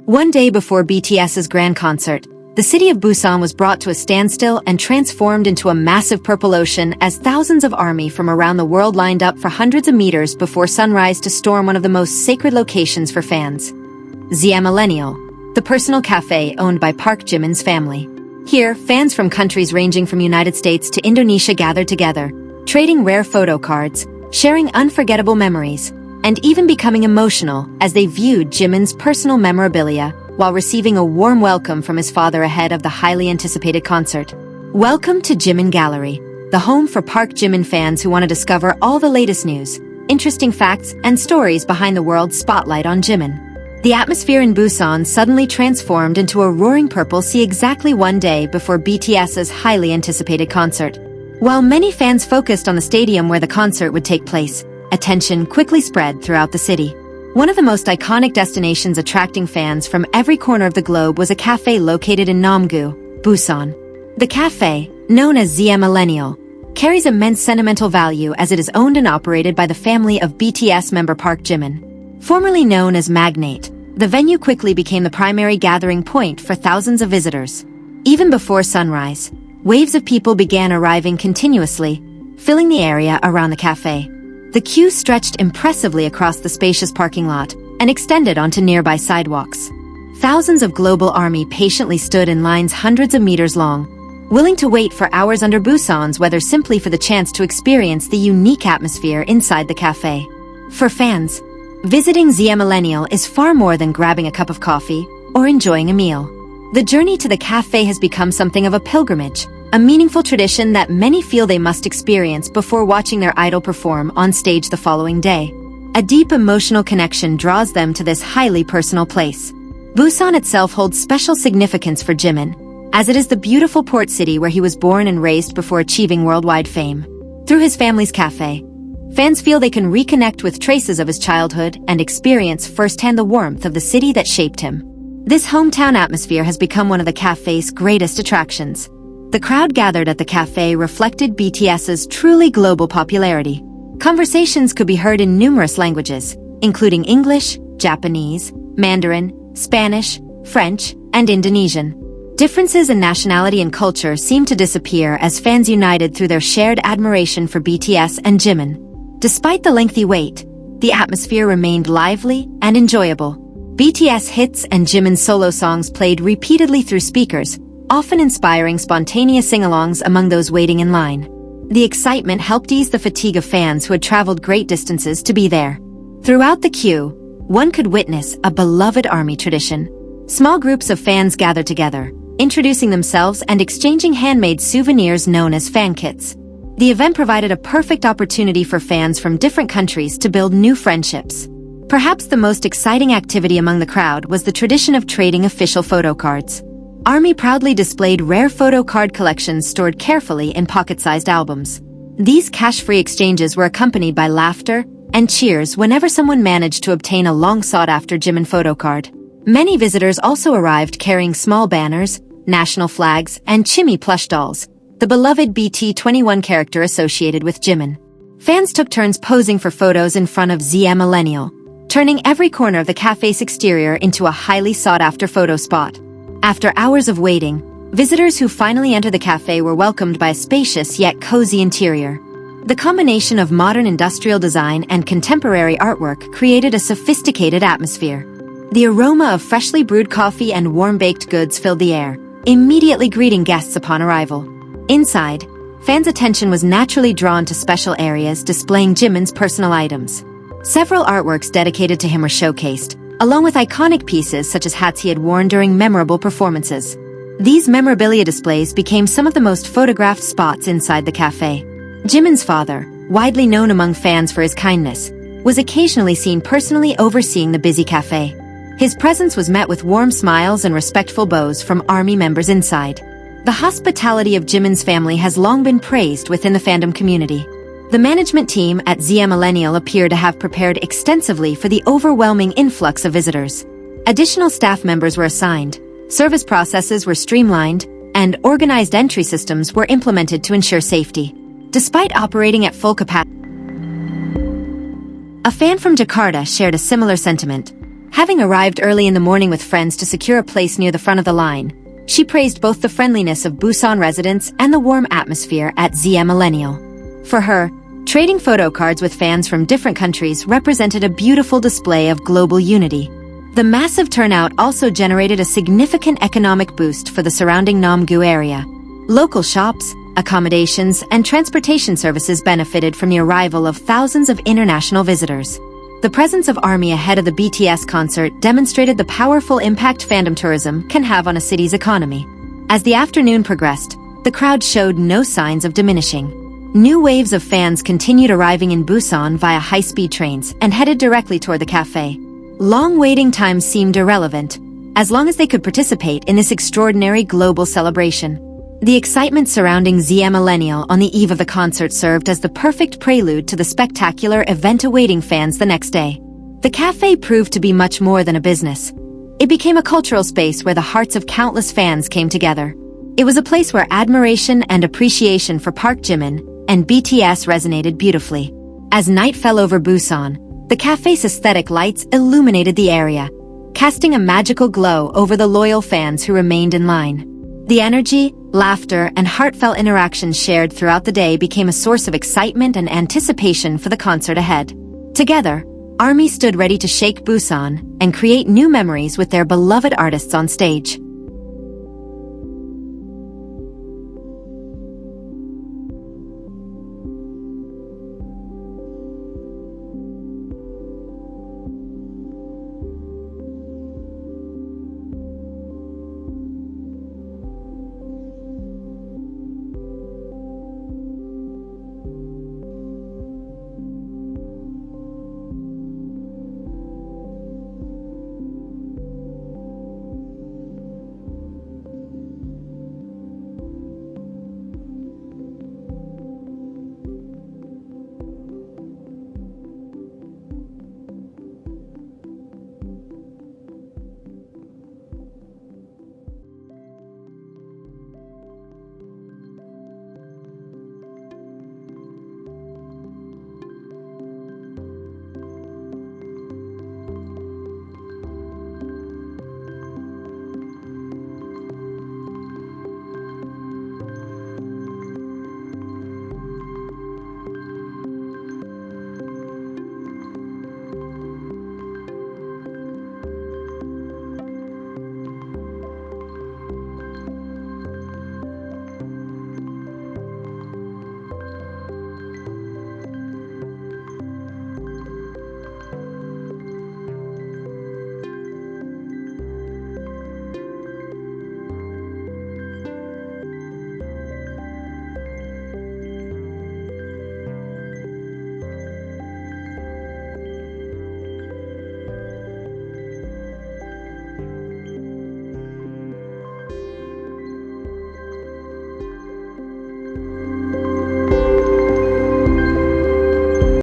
One day before BTS's grand concert, the city of Busan was brought to a standstill and transformed into a massive purple ocean as thousands of army from around the world lined up for hundreds of meters before sunrise to storm one of the most sacred locations for fans. ZM-ILLENNIAL, the personal cafe owned by Park Jimin's family. Here, fans from countries ranging from United States to Indonesia gathered together, trading rare photo cards, sharing unforgettable memories, and even becoming emotional as they viewed Jimin's personal memorabilia while receiving a warm welcome from his father ahead of the highly anticipated concert. Welcome to Jimin Gallery, the home for Park Jimin fans who want to discover all the latest news, interesting facts, and stories behind the world's spotlight on Jimin. The atmosphere in Busan suddenly transformed into a roaring purple sea exactly one day before BTS's highly anticipated concert. While many fans focused on the stadium where the concert would take place, attention quickly spread throughout the city. One of the most iconic destinations attracting fans from every corner of the globe was a cafe located in Namgu, Busan. The cafe, known as ZM-ILLENNIAL, carries immense sentimental value as it is owned and operated by the family of BTS member Park Jimin. Formerly known as Magnate, the venue quickly became the primary gathering point for thousands of visitors. Even before sunrise, waves of people began arriving continuously, filling the area around the cafe. The queue stretched impressively across the spacious parking lot and extended onto nearby sidewalks. Thousands of global army patiently stood in lines hundreds of meters long, willing to wait for hours under Busan's weather simply for the chance to experience the unique atmosphere inside the cafe. For fans, visiting ZM-ILLENNIAL is far more than grabbing a cup of coffee or enjoying a meal. The journey to the cafe has become something of a pilgrimage, a meaningful tradition that many feel they must experience before watching their idol perform on stage the following day. A deep emotional connection draws them to this highly personal place. Busan itself holds special significance for Jimin, as it is the beautiful port city where he was born and raised before achieving worldwide fame. Through his family's cafe, fans feel they can reconnect with traces of his childhood and experience firsthand the warmth of the city that shaped him. This hometown atmosphere has become one of the cafe's greatest attractions. The crowd gathered at the cafe reflected BTS's truly global popularity. Conversations could be heard in numerous languages, including English, Japanese, Mandarin, Spanish, French, and Indonesian. Differences in nationality and culture seemed to disappear as fans united through their shared admiration for BTS and Jimin. Despite the lengthy wait, the atmosphere remained lively and enjoyable. BTS hits and Jimin's solo songs played repeatedly through speakers, often inspiring spontaneous sing-alongs among those waiting in line. The excitement helped ease the fatigue of fans who had traveled great distances to be there. Throughout the queue, one could witness a beloved army tradition. Small groups of fans gathered together, introducing themselves and exchanging handmade souvenirs known as fan kits. The event provided a perfect opportunity for fans from different countries to build new friendships. Perhaps the most exciting activity among the crowd was the tradition of trading official photo cards. ARMY proudly displayed rare photo card collections stored carefully in pocket-sized albums. These cash-free exchanges were accompanied by laughter and cheers whenever someone managed to obtain a long-sought-after Jimin photo card. Many visitors also arrived carrying small banners, national flags, and Chimmy plush dolls, the beloved BT21 character associated with Jimin. Fans took turns posing for photos in front of ZM-ILLENNIAL, turning every corner of the cafe's exterior into a highly sought-after photo spot. After hours of waiting, visitors who finally entered the cafe were welcomed by a spacious yet cozy interior. The combination of modern industrial design and contemporary artwork created a sophisticated atmosphere. The aroma of freshly brewed coffee and warm-baked goods filled the air, immediately greeting guests upon arrival. Inside, fans' attention was naturally drawn to special areas displaying Jimin's personal items. Several artworks dedicated to him were showcased, along with iconic pieces such as hats he had worn during memorable performances. These memorabilia displays became some of the most photographed spots inside the cafe. Jimin's father, widely known among fans for his kindness, was occasionally seen personally overseeing the busy cafe. His presence was met with warm smiles and respectful bows from ARMY members inside. The hospitality of Jimin's family has long been praised within the fandom community. The management team at ZM-ILLENNIAL appear to have prepared extensively for the overwhelming influx of visitors. Additional staff members were assigned, service processes were streamlined, and organized entry systems were implemented to ensure safety. Despite operating at full capacity, a fan from Jakarta shared a similar sentiment. Having arrived early in the morning with friends to secure a place near the front of the line, she praised both the friendliness of Busan residents and the warm atmosphere at ZM-ILLENNIAL. For her, trading photo cards with fans from different countries represented a beautiful display of global unity. The massive turnout also generated a significant economic boost for the surrounding Namgu area. Local shops, accommodations, and transportation services benefited from the arrival of thousands of international visitors. The presence of ARMY ahead of the BTS concert demonstrated the powerful impact fandom tourism can have on a city's economy. As the afternoon progressed, the crowd showed no signs of diminishing. New waves of fans continued arriving in Busan via high-speed trains and headed directly toward the cafe. Long waiting times seemed irrelevant, as long as they could participate in this extraordinary global celebration. The excitement surrounding ZM-ILLENNIAL on the eve of the concert served as the perfect prelude to the spectacular event awaiting fans the next day. The cafe proved to be much more than a business. It became a cultural space where the hearts of countless fans came together. It was a place where admiration and appreciation for Park Jimin and BTS resonated beautifully. As night fell over Busan, the cafe's aesthetic lights illuminated the area, casting a magical glow over the loyal fans who remained in line. The energy, laughter, and heartfelt interactions shared throughout the day became a source of excitement and anticipation for the concert ahead. Together, ARMY stood ready to shake Busan and create new memories with their beloved artists on stage.